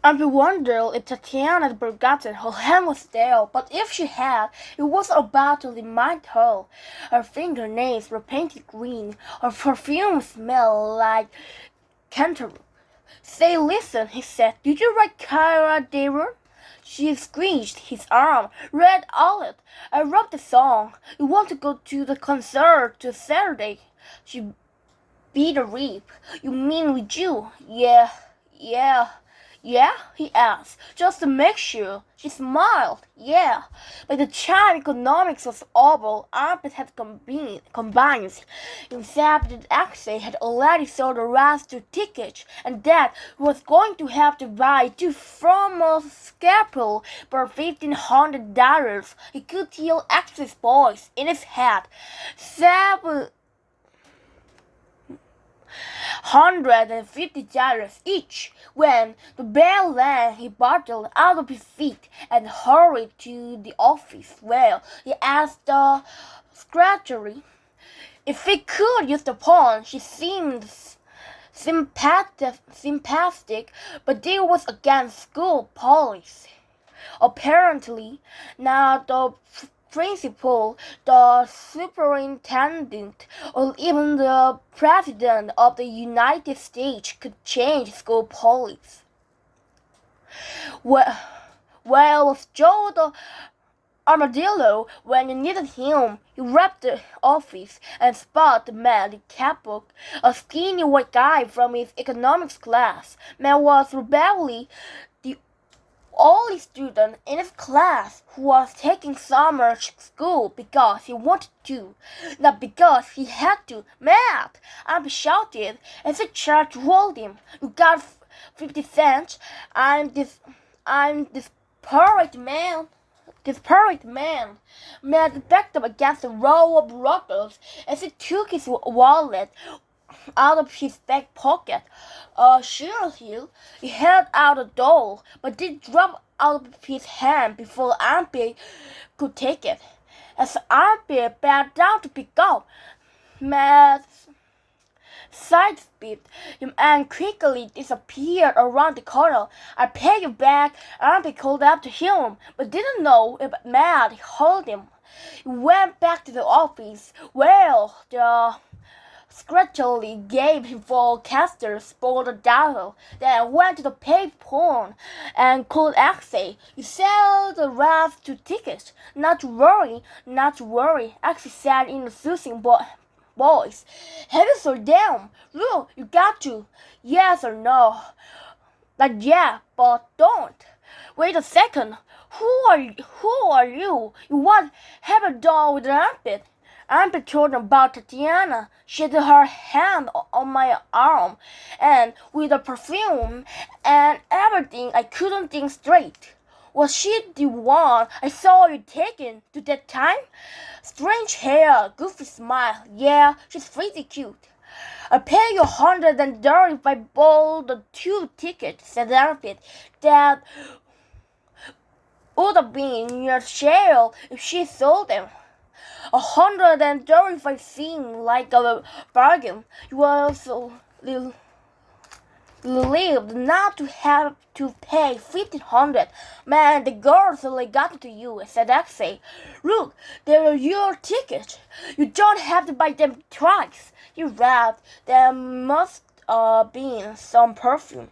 I wondered if Tatiana had forgotten her hand was there, but if she had, it was about to remind her. Her fingernails were painted green, her perfume smelled like cantaloupe. Say, listen, he said, did you write Cara Dare? She squeezed his arm. Read all it. I wrote the song. You want to go to the concert to Saturday? She beat a rip. You mean with you? Yeah. Yeah? He asked, just to make sure. She smiled. Yeah. By the time economics was over, Armpit had combined. Except that Axel had already sold the last two tickets, and that he was going to have to buy two from a scalpel for $1,500. He could hear Axel's voice in his head. $150 each. When the bell rang, he bottled out of his feet and hurried to the office where he asked the secretary if he could use the phone. She seemed sympathetic, but it was against school policy. Apparently, now the principal, the superintendent, or even the president of the United States could change school policy. Well, was Joe the armadillo when you needed him? He left the office and spotted the man in capbook, a skinny white guy from his economics class. Man was probably the only student in his class who was taking summer school because he wanted to, not because he had to. Matt! Abby shouted as the charge rolled him. You got 50 cents. I'm desperate man. Desperate man. Matt backed up against a row of rockers as he took his wallet out of his back pocket. Seriously, he held out the door, but it dropped out of his hand before Armpit could take it. As Armpit bent down to pick up, Matt sidestepped him and quickly disappeared around the corner. I pay you back, Armpit called up to him, but didn't know if Matt heard him. He went back to the office where the secretary gave him forecasters for the dial, then went to the payphone and called Axel. He sold the last two tickets. Not to worry, Axel said in a soothing voice. Have you sold them? Look, you got to. Yes or no? Like yeah, but don't. Wait a second. Who are you? You what have you done with the Armpit? Armpit told him about Tatiana. She had her hand on my arm, and with the perfume and everything, I couldn't think straight. Was she the one I saw you taking to that time? Strange hair, goofy smile. Yeah, she's pretty cute. I pay you $130 if I bought the two tickets, said Armpit. That would have been in your share if she sold them. $135 seemed like a bargain. You were so relieved not to have to pay $1,500. Man, the girls only got to you, said Axel. Look, they're your tickets. You don't have to buy them twice. You laughed. There must be some perfume.